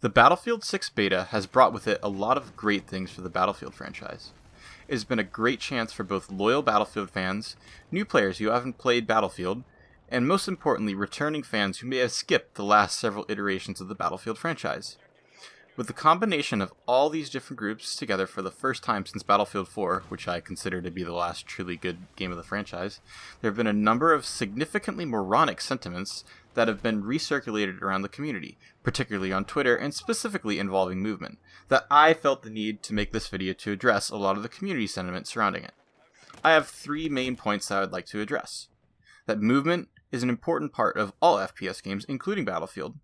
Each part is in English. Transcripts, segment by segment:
The Battlefield 6 beta has brought with it a lot of great things for the Battlefield franchise. It has been a great chance for both loyal Battlefield fans, new players who haven't played Battlefield, and most importantly, returning fans who may have skipped the last several iterations of the Battlefield franchise. With the combination of all these different groups together for the first time since Battlefield 4, which I consider to be the last truly good game of the franchise, there have been a number of significantly moronic sentiments that have been recirculated around the community, particularly on Twitter and specifically involving Movement, that I felt the need to make this video to address a lot of the community sentiment surrounding it. I have 3 main points that I would like to address. That Movement is an important part of all FPS games, including Battlefield,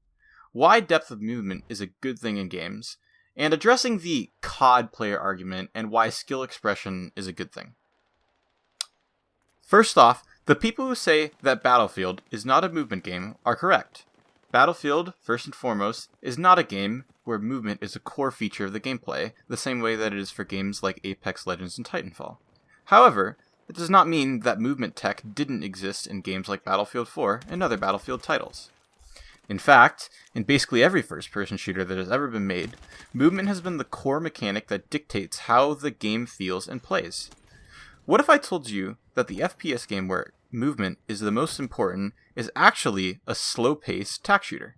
why depth of movement is a good thing in games, and addressing the COD player argument and why skill expression is a good thing. First off, the people who say that Battlefield is not a movement game are correct. Battlefield, first and foremost, is not a game where movement is a core feature of the gameplay, the same way that it is for games like Apex Legends and Titanfall. However, it does not mean that movement tech didn't exist in games like Battlefield 4 and other Battlefield titles. In fact, in basically every first-person shooter that has ever been made, movement has been the core mechanic that dictates how the game feels and plays. What if I told you that the FPS game where movement is the most important is actually a slow-paced tac shooter?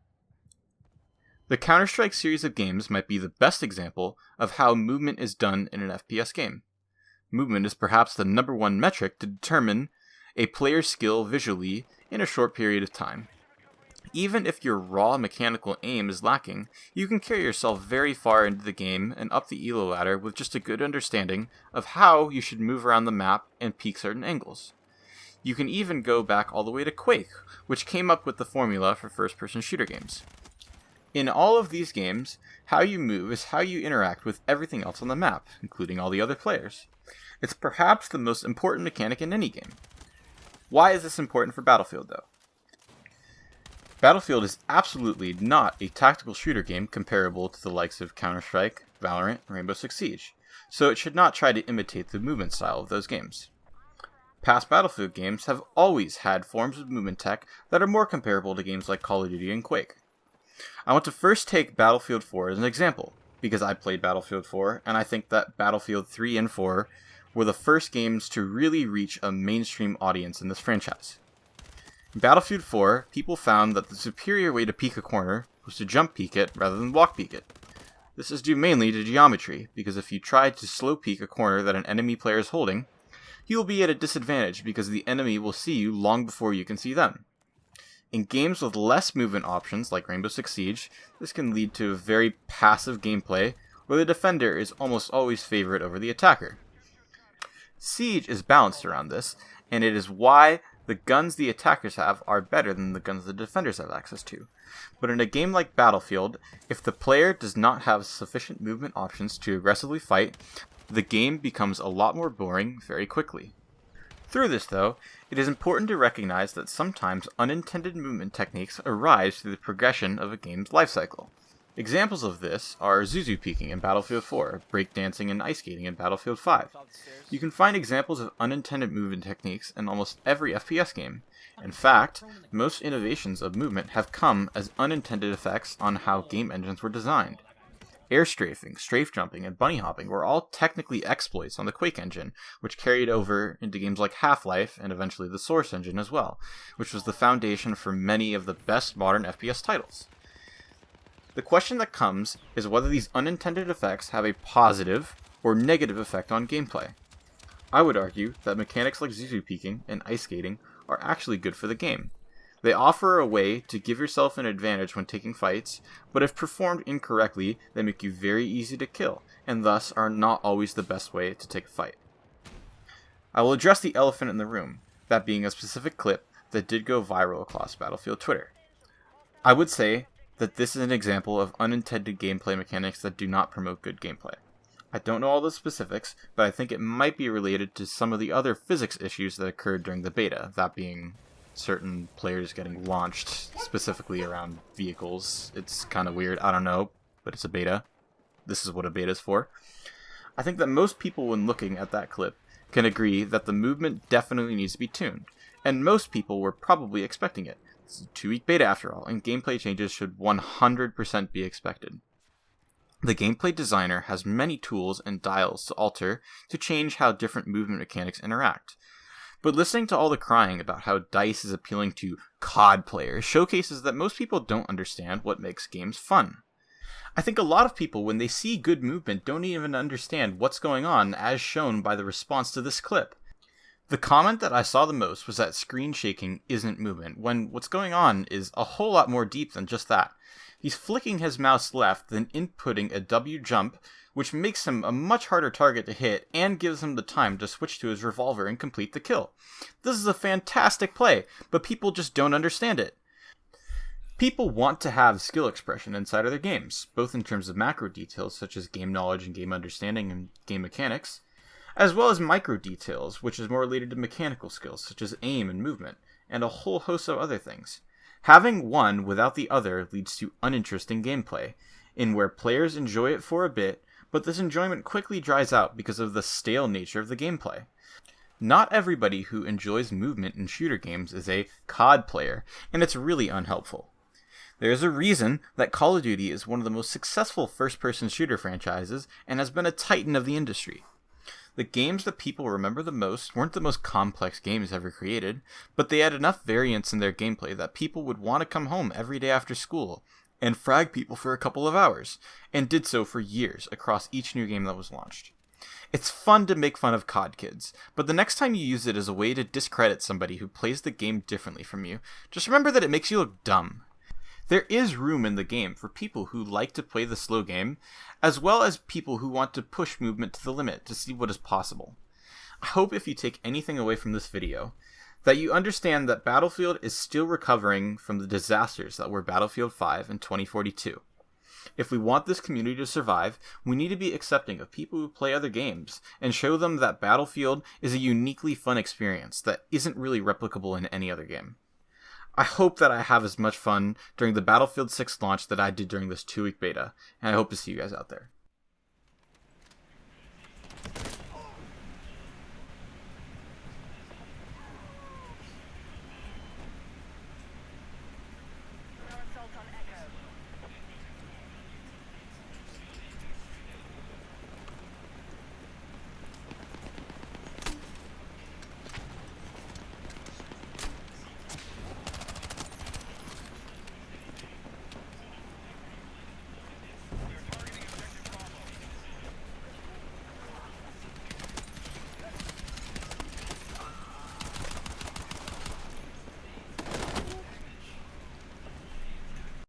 The Counter-Strike series of games might be the best example of how movement is done in an FPS game. Movement is perhaps the number one metric to determine a player's skill visually in a short period of time. Even if your raw mechanical aim is lacking, you can carry yourself very far into the game and up the elo ladder with just a good understanding of how you should move around the map and peek certain angles. You can even go back all the way to Quake, which came up with the formula for first-person shooter games. In all of these games, how you move is how you interact with everything else on the map, including all the other players. It's perhaps the most important mechanic in any game. Why is this important for Battlefield, though? Battlefield is absolutely not a tactical shooter game comparable to the likes of Counter-Strike, Valorant, and Rainbow Six Siege, so it should not try to imitate the movement style of those games. Past Battlefield games have always had forms of movement tech that are more comparable to games like Call of Duty and Quake. I want to first take Battlefield 4 as an example, because I played Battlefield 4, and I think that Battlefield 3 and 4 were the first games to really reach a mainstream audience in this franchise. In Battlefield 4, people found that the superior way to peek a corner was to jump peek it rather than walk peek it. This is due mainly to geometry, because if you try to slow peek a corner that an enemy player is holding, you will be at a disadvantage because the enemy will see you long before you can see them. In games with less movement options like Rainbow Six Siege, this can lead to a very passive gameplay where the defender is almost always favored over the attacker. Siege is balanced around this, and it is why the guns the attackers have are better than the guns the defenders have access to. But in a game like Battlefield, if the player does not have sufficient movement options to aggressively fight, the game becomes a lot more boring very quickly. Through this, though, it is important to recognize that sometimes unintended movement techniques arise through the progression of a game's lifecycle. Examples of this are Zuzu peeking in Battlefield 4, breakdancing and ice skating in Battlefield 5. You can find examples of unintended movement techniques in almost every FPS game. In fact, most innovations of movement have come as unintended effects on how game engines were designed. Air strafing, strafe jumping, and bunny hopping were all technically exploits on the Quake engine, which carried over into games like Half-Life and eventually the Source engine as well, which was the foundation for many of the best modern FPS titles. The question that comes is whether these unintended effects have a positive or negative effect on gameplay. I would argue that mechanics like Zuzu peeking and ice skating are actually good for the game. They offer a way to give yourself an advantage when taking fights, but if performed incorrectly, they make you very easy to kill, and thus are not always the best way to take a fight. I will address the elephant in the room, that being a specific clip that did go viral across Battlefield Twitter. I would say that this is an example of unintended gameplay mechanics that do not promote good gameplay. I don't know all the specifics, but I think it might be related to some of the other physics issues that occurred during the beta, that being certain players getting launched specifically around vehicles. It's kind of weird, I don't know, but it's a beta. This is what a beta is for. I think that most people when looking at that clip can agree that the movement definitely needs to be tuned, and most people were probably expecting it. It's a 2-week beta after all, and gameplay changes should 100% be expected. The gameplay designer has many tools and dials to alter to change how different movement mechanics interact. But listening to all the crying about how DICE is appealing to COD players showcases that most people don't understand what makes games fun. I think a lot of people, when they see good movement, don't even understand what's going on, as shown by the response to this clip. The comment that I saw the most was that screen shaking isn't movement, when what's going on is a whole lot more deep than just that. He's flicking his mouse left, then inputting a W jump, which makes him a much harder target to hit and gives him the time to switch to his revolver and complete the kill. This is a fantastic play, but people just don't understand it. People want to have skill expression inside of their games, both in terms of macro details such as game knowledge and game understanding and game mechanics, as well as micro details, which is more related to mechanical skills such as aim and movement, and a whole host of other things. Having one without the other leads to uninteresting gameplay, in where players enjoy it for a bit, but this enjoyment quickly dries out because of the stale nature of the gameplay. Not everybody who enjoys movement in shooter games is a COD player, and it's really unhelpful. There is a reason that Call of Duty is one of the most successful first-person shooter franchises and has been a titan of the industry. The games that people remember the most weren't the most complex games ever created, but they had enough variance in their gameplay that people would want to come home every day after school and frag people for a couple of hours, and did so for years across each new game that was launched. It's fun to make fun of COD kids, but the next time you use it as a way to discredit somebody who plays the game differently from you, just remember that it makes you look dumb. There is room in the game for people who like to play the slow game, as well as people who want to push movement to the limit to see what is possible. I hope if you take anything away from this video, that you understand that Battlefield is still recovering from the disasters that were Battlefield 5 in 2042. If we want this community to survive, we need to be accepting of people who play other games, and show them that Battlefield is a uniquely fun experience that isn't really replicable in any other game. I hope that I have as much fun during the Battlefield 6 launch that I did during this 2-week beta, and I hope to see you guys out there.